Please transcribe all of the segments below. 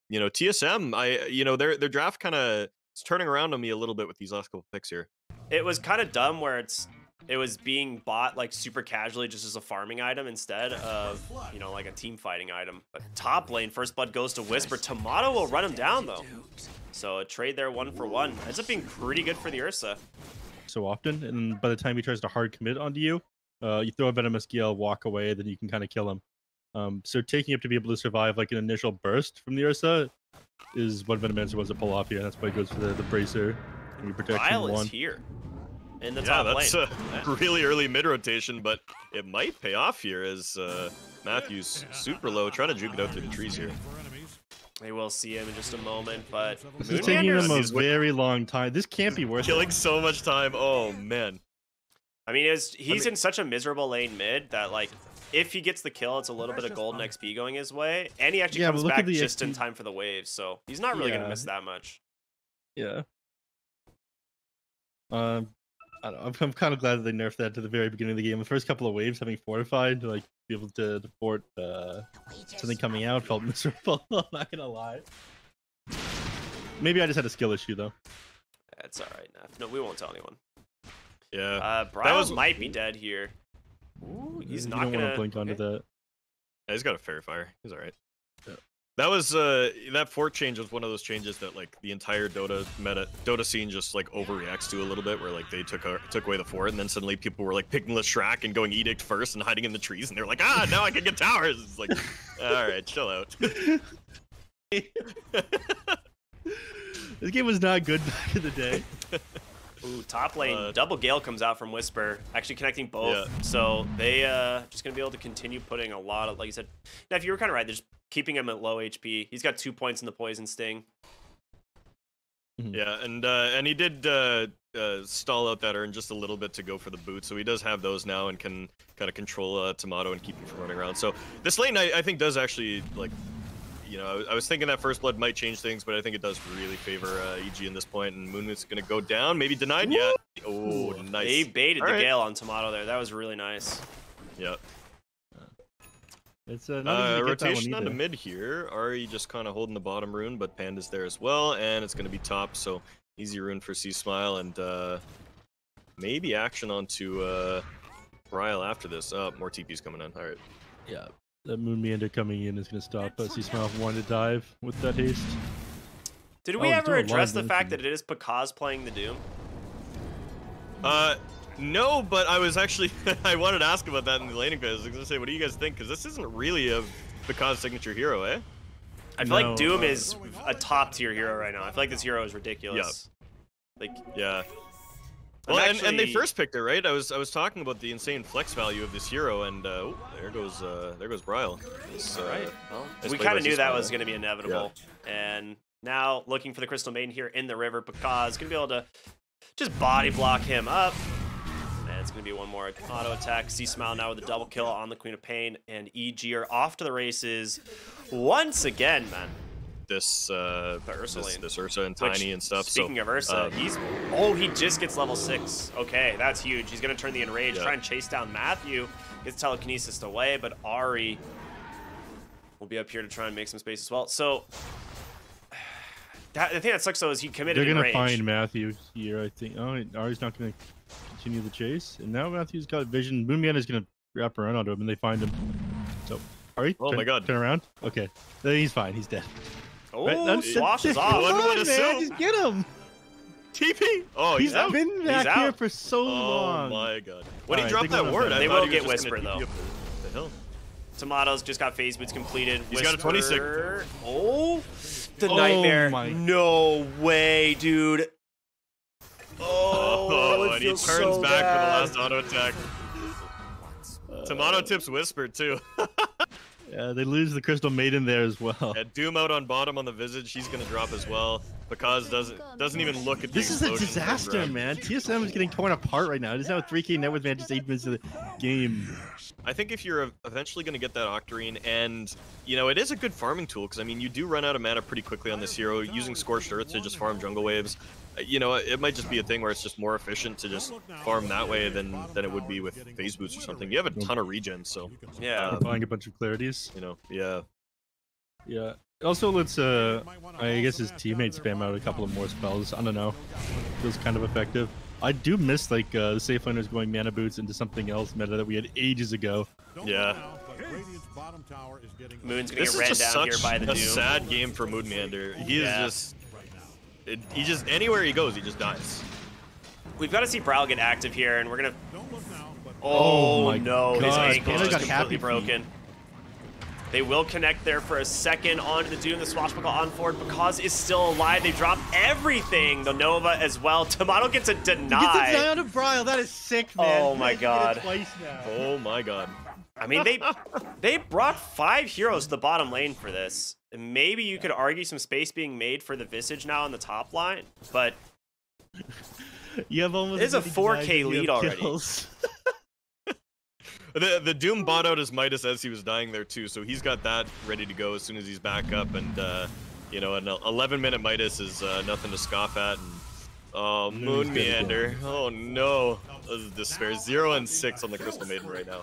you know, TSM, you know, their draft kind of is turning around on me a little bit with these last couple picks here. It was kind of dumb where it was being bought like super casually just as a farming item instead of, you know, like a team fighting item. But top lane, first blood goes to Whisper. Tomato will run him down though. So a trade there 1-for-1. Ends up being pretty good for the Ursa. So often, and by the time he tries to hard commit onto you, you throw a Venomous Gale, walk away, then you can kind of kill him. So taking it to be able to survive like an initial burst from the Ursa is what Venomous wants to pull off here. That's why he goes for the Bracer. And Ryle is here in the top that's lane. a really early mid rotation, but it might pay off here as Matthew's super low, trying to juke it out through the trees here. We will see him in just a moment, but this is taking him a very long time. This can't be worth killing so much time. Oh man. I mean, he's in such a miserable lane mid that like if he gets the kill, it's a little bit of golden XP going his way, and he actually comes back just in time for the waves, so he's not really gonna miss that much. Yeah. I don't know, I'm kind of glad that they nerfed that to the very beginning of the game. The first couple of waves having fortified to like be able to fort something coming out felt miserable. I'm not gonna lie. Maybe I just had a skill issue though. That's all right. No, we won't tell anyone. Yeah. Bryles might be dead here. Ooh, he's not gonna want to blink onto that. Yeah, he's got a fair fire. He's all right. Yeah. That was that fort change was one of those changes that like the entire Dota scene just like overreacts to a little bit, where like they took away the fort, and then suddenly people were like picking Leshrac and going Edict first and hiding in the trees, and they're like, ah, now I can get towers. It's like, all right, chill out. This game was not good back in the day. Ooh, top lane, double Gale comes out from Whisper, actually connecting both. Yeah. So they just going to be able to continue putting a lot of, like you said, now if you were kind of right, they're just keeping him at low HP. He's got 2 points in the Poison Sting. Yeah, and he did stall out that urn just a little bit to go for the boot, so he does have those now and can kind of control Tomato and keep him from running around. So this lane, I think, does actually, like, you know, I was thinking that First Blood might change things, but I think it does really favor EG in this point, and Moon's going to go down. Maybe denied yet. Oh, nice. They baited the Gale on Tomato there. That was really nice. Yeah. It's not rotation on the mid here. Ari just kind of holding the bottom rune, but Panda's there as well, and it's going to be top, so easy rune for C-Smile, and maybe action onto Ryle after this. Oh, more TP's coming in. All right. Yeah. That Moon Meander coming in is going to stop C-Smile from wanting to dive with that haste. Did we ever address the fact that it is Pakaz playing the Doom? No, but I was actually I wanted to ask about that in the laning phase. I was going to say, what do you guys think? Because this isn't really a Pakaz signature hero, eh? I feel like Doom is a top tier hero right now. I feel like this hero is ridiculous. Yeah. Like, yeah. Well, and they first picked it, right? I was talking about the insane flex value of this hero, and oh, there goes Bryle. All right. Well, we kind of knew that was going to be inevitable, and now looking for the Crystal Maiden here in the river. Pakaz gonna be able to just body block him up, and it's gonna be one more auto attack. C-Smile now with a double kill on the Queen of Pain, and EG are off to the races once again, man. This Ursa and Tiny and stuff. Speaking of Ursa, he just gets level 6. Okay, that's huge. He's gonna turn the Enrage, try and chase down Matthew, gets telekinesis away, but Ari will be up here to try and make some space as well. So the thing that sucks though is he committed. They're gonna Enrage. find Matthew here, I think. Oh, Ari's not gonna continue the chase, and now Matthew's got vision. Moonman is gonna wrap around onto him, and they find him. So Ari, my God, turn around. Okay, he's fine. He's dead. Oh, right, swashes off. Man, just get him. TP. Oh, he's been back here for so long. Oh my God. When he dropped that ward, they will get Whisper though. The hell? Tomatoes just got phase boots completed. He's got a 26. Oh, the nightmare. No way, dude. Oh, and he turns back for the last auto attack. Tomato tips Whisper too. Yeah, they lose the Crystal Maiden there as well. Yeah, Doom out on bottom on the Visage. She's gonna drop as well. Pakaz doesn't even look at the This is a disaster, man. TSM is getting torn apart right now. It is now a 3K net with man just 8 minutes of the game. I think if you're eventually going to get that Octarine, and, you know, it is a good farming tool, because, I mean, you do run out of mana pretty quickly on this hero, using Scorched Earth to just farm jungle waves. You know, it might just be a thing where it's just more efficient to just farm that way than it would be with phase boots or something. You have a ton of regen, so... Yeah. Buying a bunch of clarities. You know, yeah. Yeah. Also, let's I guess his teammates spam out a couple of more spells. I don't know. Feels kind of effective. I do miss like the safe laners going mana boots into something else meta that we had ages ago. Yeah. Moon's gonna get ran down here by the Doom. This is a sad game for Moon Meander. He is just anywhere he goes, he just dies. We've got to see Brawl get active here, and we're gonna. Oh my no, God. his ankle is got completely broken. They will connect there for a second onto the Doom. The Swashbuckle on forward. Because is still alive. They drop everything. The Nova as well. Tomato gets a deny. He gets a deny on a Brawl. That is sick, man. Oh my God. Twice now. Oh my God. I mean, they brought 5 heroes to the bottom lane for this. Maybe you could argue some space being made for the Visage now on the top line, but you have almost. It's a 4K lead already. The Doom bought out his Midas as he was dying there too, so he's got that ready to go as soon as he's back up. And you know, an 11-minute Midas is nothing to scoff at. And, oh, Moon Meander. Oh no, this is despair. 0 and 6 on the Crystal Maiden right now.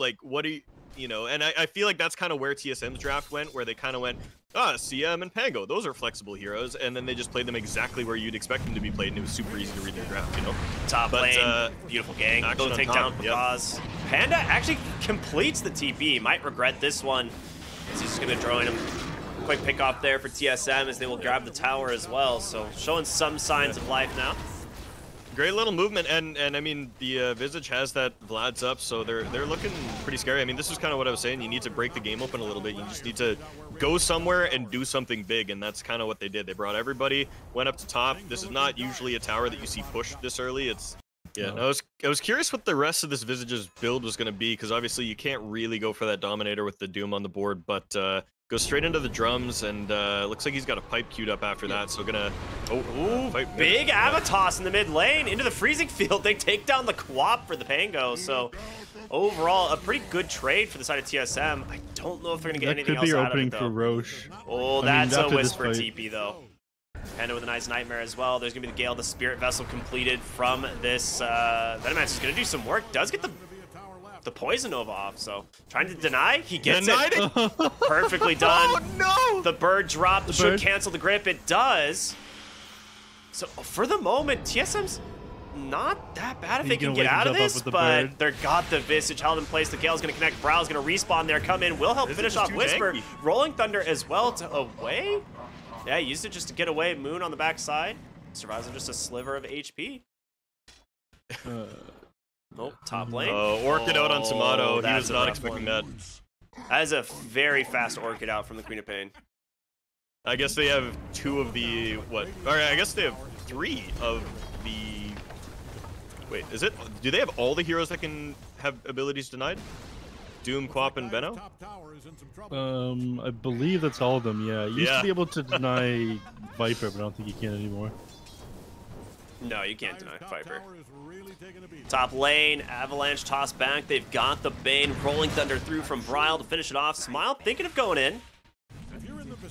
Like, what do you know? And I feel like that's kind of where TSM's draft went, where they kind of went, CM and Pango, those are flexible heroes, and then they just played them exactly where you'd expect them to be played, and it was super easy to read their draft, you know? Top lane, beautiful gang, go take down Paz. Panda actually completes the TP, might regret this one, as he's just going to join him. Quick pick off there for TSM, as they will grab the tower as well, so showing some signs of life now. Great little movement, and I mean, the Visage has that Vlad's up, so they're looking pretty scary. I mean, this is kind of what I was saying. You need to break the game open a little bit. You just need to go somewhere and do something big, and that's kind of what they did. They brought everybody, went up to top. This is not usually a tower that you see pushed this early. It's I was curious what the rest of this Visage's build was going to be, because obviously you can't really go for that Dominator with the Doom on the board, but goes straight into the drums, and looks like he's got a pipe queued up after that, so gonna... Big Avatos in the mid lane, into the freezing field. They take down the Quap for the Pango, so overall, a pretty good trade for the side of TSM. I don't know if they're gonna get anything else out of it, though. For Roche. Oh, that's a Whisper TP, though. Panda with a nice Nightmare as well. There's gonna be the Gale, the Spirit Vessel completed from this. Venomancer is gonna do some work, does get the Poison Nova off, so trying to deny, he gets it. Perfectly done. Oh no! The bird drop should cancel the grip. It does. So for the moment, TSM's not that bad if they can get out of this, but they've got the Visage held in place. The Gale's gonna connect. Brow's gonna respawn there, come in, will help finish off Whisper. Rolling Thunder as well to away. Yeah, he used it just to get away. Moon on the backside. Survives on just a sliver of HP. Nope, top lane. Orchid out on Tomato. He was not expecting that. That is a very fast Orchid out from the Queen of Pain. I guess they have 2 of the, what? Or I guess they have 3 of the... Wait, is it? Do they have all the heroes that can have abilities denied? Doom, Quap, and Benno? I believe that's all of them, yeah. You used to be able to deny Viper, but I don't think you can anymore. No, you can't deny Viper. Top lane, Avalanche toss back. They've got the Bane. Rolling Thunder through from Bryle to finish it off. Smile thinking of going in.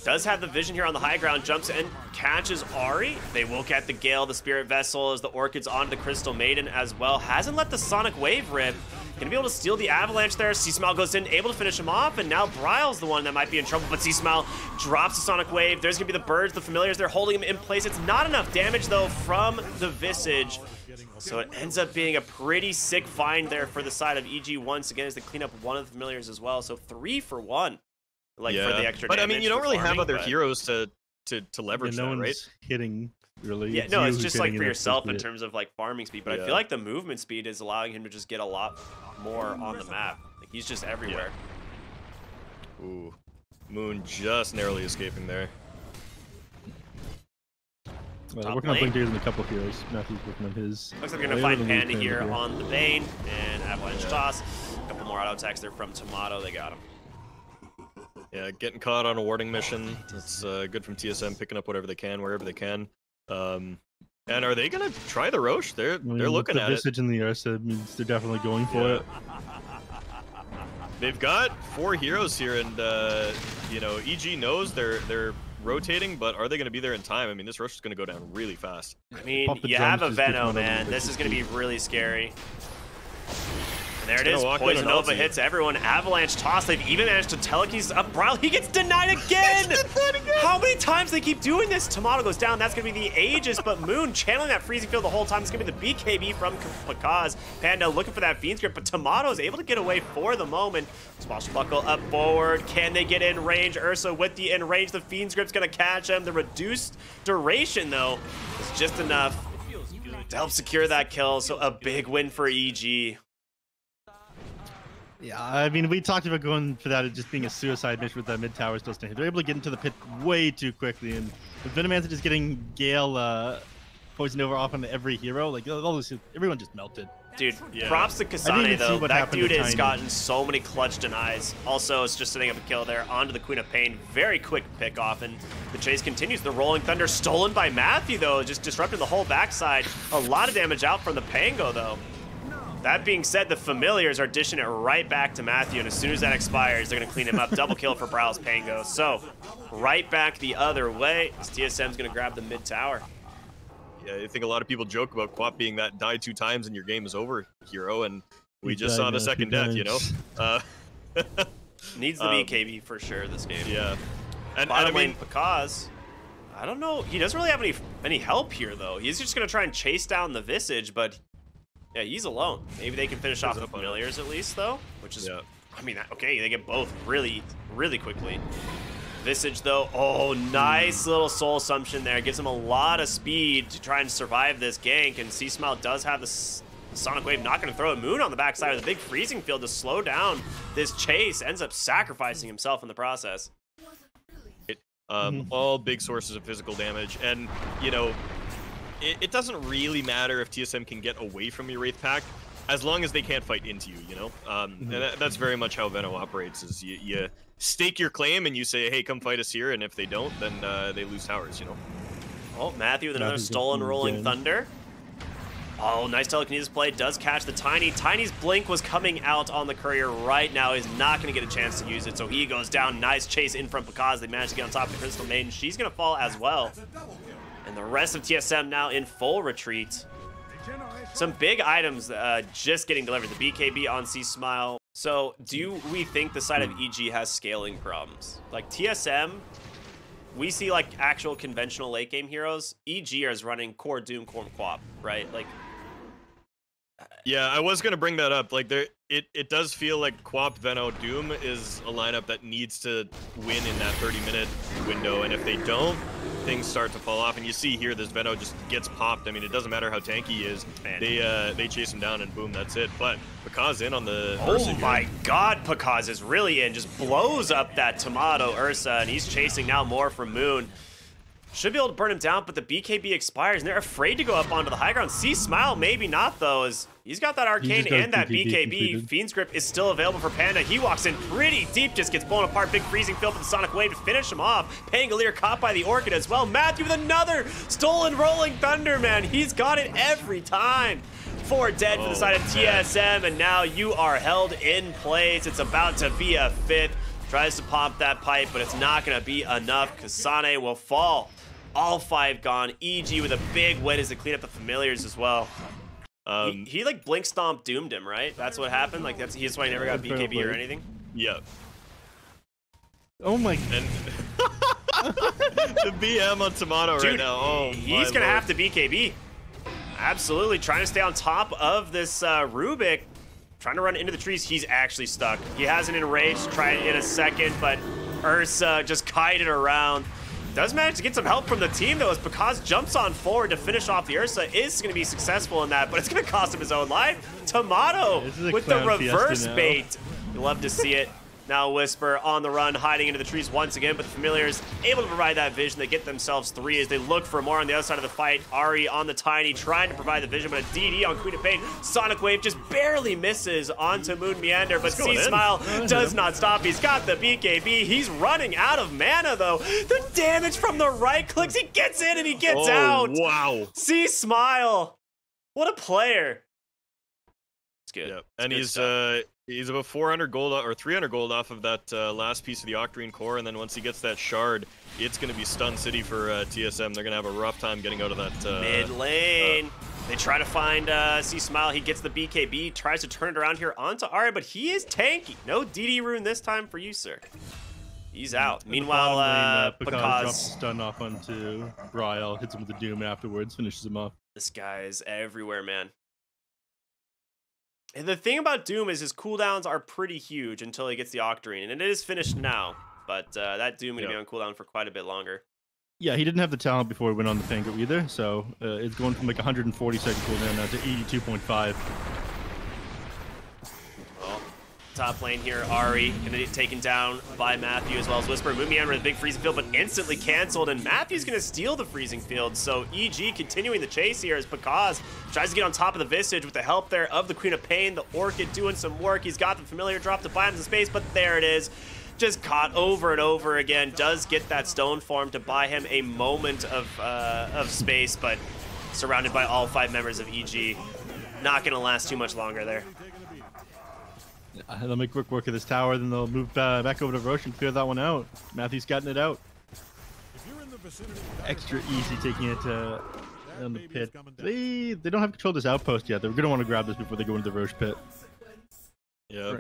Does have the vision here on the high ground. Jumps in, catches Ahri. They will get the Gale, the Spirit Vessel, as the Orchids onto the Crystal Maiden as well. Hasn't let the Sonic Wave rip. Gonna be able to steal the Avalanche there. C-Smile goes in, able to finish him off, and now Bryle's the one that might be in trouble, but C-Smile drops the Sonic Wave. There's gonna be the birds, the familiars, they're holding him in place. It's not enough damage, though, from the Visage. So it ends up being a pretty sick find there for the side of EG once again as they clean up one of the familiars as well. So 3 for 1. Like for the extra damage. But I mean, you don't really have other heroes to leverage that, right? Hitting really. Yeah, no, it's just like for yourself in terms of like farming speed. But I feel like the movement speed is allowing him to just get a lot more on the map. Like he's just everywhere. Ooh, Moon just narrowly escaping there. Working on Blink and a couple of heroes. Matthew's working on his. Looks like they're gonna find Panda here on the Bane and Avalanche toss. A couple more auto attacks there from Tomato. They got him. Yeah, getting caught on a warding mission. That's good from TSM, picking up whatever they can, wherever they can. And are they gonna try the Roche? They're looking at it. The Visage in the Ursa means they're definitely going for it. They've got 4 heroes here, and you know, EG knows they're rotating, but are they gonna be there in time? I mean, this Roche is gonna go down really fast. I mean, you have a Venom, man. This is gonna be really scary. And there it is. Poison Nova hits everyone. Avalanche toss. They've even managed to telekinesis up Bryle. He gets denied again. How many times they keep doing this? Tomato goes down. That's going to be the Aegis, but Moon channeling that freezing field the whole time. It's going to be the BKB from Pakaz. Panda looking for that Fiend's Grip, but Tomato is able to get away for the moment. Swashbuckle up forward. Can they get in range? Ursa with the in range. The Fiend's Grip's going to catch him. The reduced duration, though, is just enough to help secure that kill. So a big win for EG. Yeah, I mean, we talked about going for that, just being a suicide mission with that mid tower still standing. They're able to get into the pit way too quickly, and with Venomancer just getting Gale poisoned over off on every hero, like all this, everyone just melted. Dude, props to Kasane though. That dude has gotten so many clutch denies. Also, it's just setting up a kill there onto the Queen of Pain. Very quick pick off, and the chase continues. The Rolling Thunder stolen by Matthew though, just disrupting the whole backside. A lot of damage out from the Pango though. That being said, the Familiars are dishing it right back to Matthew, and as soon as that expires, they're going to clean him up. Double kill for Bryle's Pango. So, right back the other way, as TSM's going to grab the mid tower. Yeah, I think a lot of people joke about Quap being that die 2 times and your game is over hero, and we just saw the second death, you know? Needs the BKB for sure this game. Yeah. And bottom I lane, mean, Pakaz, I don't know. He doesn't really have any help here, though. He's just going to try and chase down the Visage, but yeah, he's alone. Maybe they can finish off the Familiars at least, though, which is, I mean, okay, they get both really, really quickly. Visage, though, oh, nice little soul assumption there. Gives him a lot of speed to try and survive this gank, and C-Smile does have the Sonic Wave, not going to throw a Moon on the backside of the big freezing field to slow down this chase. Ends up sacrificing himself in the process. All big sources of physical damage, and, you know, it doesn't really matter if TSM can get away from your Wraith Pack, as long as they can't fight into you, you know? And that's very much how Veno operates, is you stake your claim and you say, hey, come fight us here, and if they don't, then they lose towers, you know? Oh, Matthew with another stolen Rolling Thunder. Oh, nice telekinesis play. Does catch the Tiny. Tiny's Blink was coming out on the Courier right now. He's not going to get a chance to use it, so he goes down. Nice chase in from Pakaz. They managed to get on top of the Crystal Maiden. She's going to fall as well. And the rest of TSM now in full retreat. Some big items just getting delivered. The BKB on C-Smile. So do we think the side of EG has scaling problems? Like TSM, we see like actual conventional late game heroes. EG is running core Doom, core Quap, right? Like, yeah, I was gonna bring that up. Like, it does feel like Quap, Veno, Doom is a lineup that needs to win in that 30-minute window, and if they don't, things start to fall off. And you see here, this Veno just gets popped. I mean, it doesn't matter how tanky he is. They chase him down, and boom, that's it. But Pakaz in on the Ursa. Oh my God, Pakaz is really in. Just blows up that Tomato Ursa, and he's chasing now more from Moon. Should be able to burn him down, but the BKB expires, and they're afraid to go up onto the high ground. C-Smile, maybe not, though, as he's got that Arcane and that BKB. Fiend's Grip is still available for Panda. He walks in pretty deep, just gets blown apart. Big freezing field for the Sonic Wave to finish him off. Pangolier caught by the Orchid as well. Matthew with another stolen Rolling Thunder, man. He's got it every time. 4 dead for the side of TSM, and now you are held in place. It's about to be a 5th. Tries to pop that pipe, but it's not going to be enough. Kasane will fall. All 5 gone. EG with a big win as they clean up the Familiars as well. He like Blink Stomp doomed him, right? That's what happened? Like, that's why he never got BKB or anything? Yeah. Oh my... And the BM on Tomato right now. Oh, he's going to have to BKB. Absolutely. Trying to stay on top of this Rubik. Trying to run into the trees. He's actually stuck. He has an enrage. Try it in a second, but Ursa just kited around. Does manage to get some help from the team, though, as Pakaz jumps on forward to finish off the Ursa. Is going to be successful in that, but it's going to cost him his own life. Tomato with the reverse bait. You love to see it. Now Whisper on the run, hiding into the trees once again, but the Familiars able to provide that vision. They get themselves 3 as they look for more on the other side of the fight. Ari on the Tiny trying to provide the vision, but a DD on Queen of Pain. Sonic Wave just barely misses onto Moon Meander, but C-Smile does not stop. He's got the BKB. He's running out of mana, though. The damage from the right clicks. He gets in and he gets out. Wow. C-Smile. What a player. It's good. Yep. And he's about 400 gold or 300 gold off of that last piece of the Octarine core, and then once he gets that shard, it's going to be stun city for TSM. They're going to have a rough time getting out of that mid lane. They try to find C Smile. He gets the BKB, tries to turn it around here onto Ari, but he is tanky. No DD rune this time for you, sir. He's out. Meanwhile, Picard drops stun off onto Bryle, hits him with the Doom afterwards, finishes him off. This guy's everywhere, man. And the thing about Doom is his cooldowns are pretty huge until he ggets the Octarine, and it is finished now. But that Doom gonna be on cooldown for quite a bit longer. Yeah, he didn't have the talent before he went on the Pango either, so it's going from like 140-second cooldown now to 82.5. Well, top lane here, Ari gonna get taken down by Matthew as well as Whisper. Mumian with a big freezing field, but instantly canceled, and Matthew's gonna steal the freezing field. So EG continuing the chase here as Pakaz tries to get on top of the Visage with the help there of the Queen of Pain. The Orchid doing some work. He's got the familiar drop to buy him some space, but there it is. Just caught over and over again. Does get that stone form to buy him a moment of space, but surrounded by all 5 members of EG. Not gonna last too much longer there. They'll make quick work of this tower, then they'll move back over to Roche and clear that one out. Matthew's gotten it out. Extra easy taking it on the pit. They don't have control of this outpost yet. They're gonna want to grab this before they go into the Roche pit. Yeah.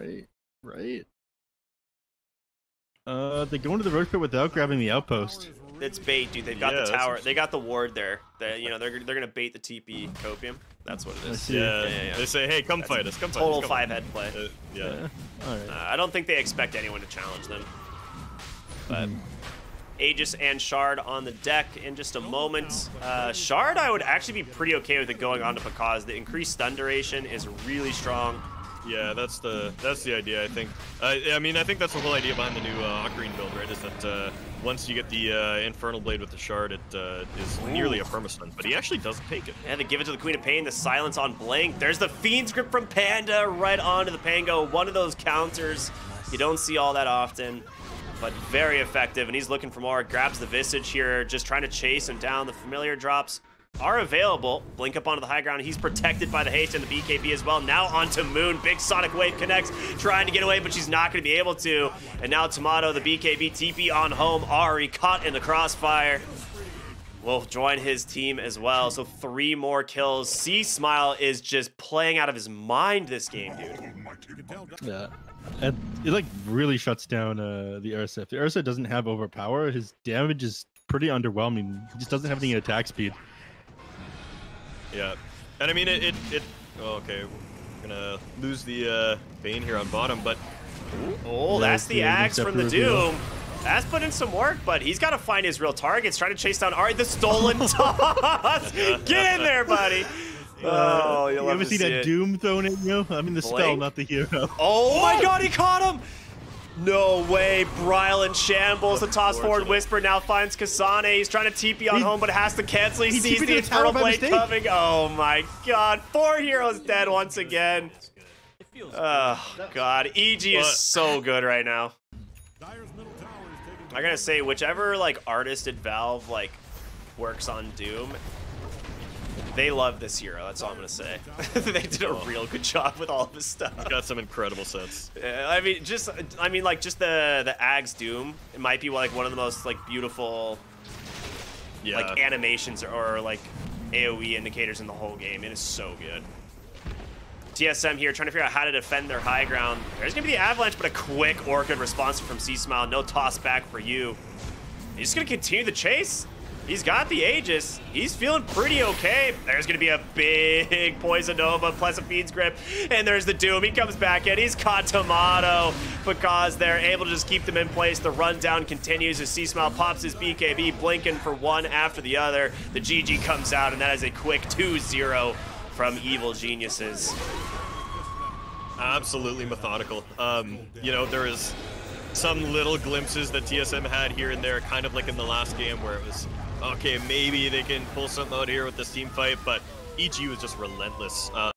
Right. They go into the Roche pit without grabbing the outpost. It's bait, dude. They've got the tower. They got the ward there. They're gonna bait the TP copium. That's what it is. Yeah. They say, hey, come fight us. Come fight us. Total 5-head play. Yeah. All right. I don't think they expect anyone to challenge them. But Aegis and Shard on the deck in just a moment. Shard, I would actually be pretty okay with it going on to Pakaz. The increased stun duration is really strong. Yeah, that's the idea, I think. I mean, I think that's the whole idea behind the new Octarine build, right? Is that once you get the Infernal Blade with the Shard, it is nearly a permastun, but he actually does take it. Yeah, they give it to the Queen of Pain, the silence on Blink. There's the Fiend's Grip from Panda right onto the Pango. One of those counters you don't see all that often, but very effective, and he's looking for more. Grabs the Visage here, just trying to chase him down. The familiar drops are available. Blink up onto the high ground. He's protected by the haste and the BKB as well. Now onto Moon. Big Sonic Wave connects, trying to get away, but she's not going to be able to. And now Tomato, the BKB TP on home. Ari caught in the crossfire. Will join his team as well. So 3 more kills. C Smile is just playing out of his mind this game, dude. Yeah. And it like really shuts down the Ursa. If the Ursa doesn't have overpower, his damage is pretty underwhelming. He just doesn't have any attack speed. Yeah, and I mean oh, okay, we're gonna lose the Bane here on bottom, but oh, that's the axe from the Doom. That's put in some work, but he's got to find his real targets. Trying to chase down Ari, the stolen toss. Get in there, buddy. Oh, you'll you ever see that it. Doom thrown at you? I mean the spell, not the hero. Oh my God, he caught him. No way, Bryle in shambles. The toss forward Whisper now finds Kasane. He's trying to TP on home, but has to cancel. He sees the Infernal Blade coming. Oh my God, 4 heroes dead once again. Oh God, EG is so good right now. I gotta say, whichever like artist at Valve like works on Doom, they love this hero. That's all I'm gonna say. They did a real good job with all of his stuff. He's got some incredible sets. I mean, just the Ags Doom. It might be like one of the most like beautiful, like animations or like AOE indicators in the whole game. It is so good. TSM here trying to figure out how to defend their high ground. There's gonna be the avalanche, but a quick Orchid response from C Smile. No toss back for you. He's just gonna continue the chase. He's got the Aegis. He's feeling pretty okay. There's going to be a big Poison Nova plus a Fiend's Grip. And there's the Doom. He comes back in. He's caught Tomato because they're able to just keep them in place. The rundown continues as C-Smile pops his BKB, blinking for one after the other. The GG comes out, and that is a quick 2-0 from Evil Geniuses. Absolutely methodical. You know, there is some little glimpses that TSM had here and there, kind of like in the last game where it was, okay, maybe they can pull something out here with this team fight, but EG was just relentless.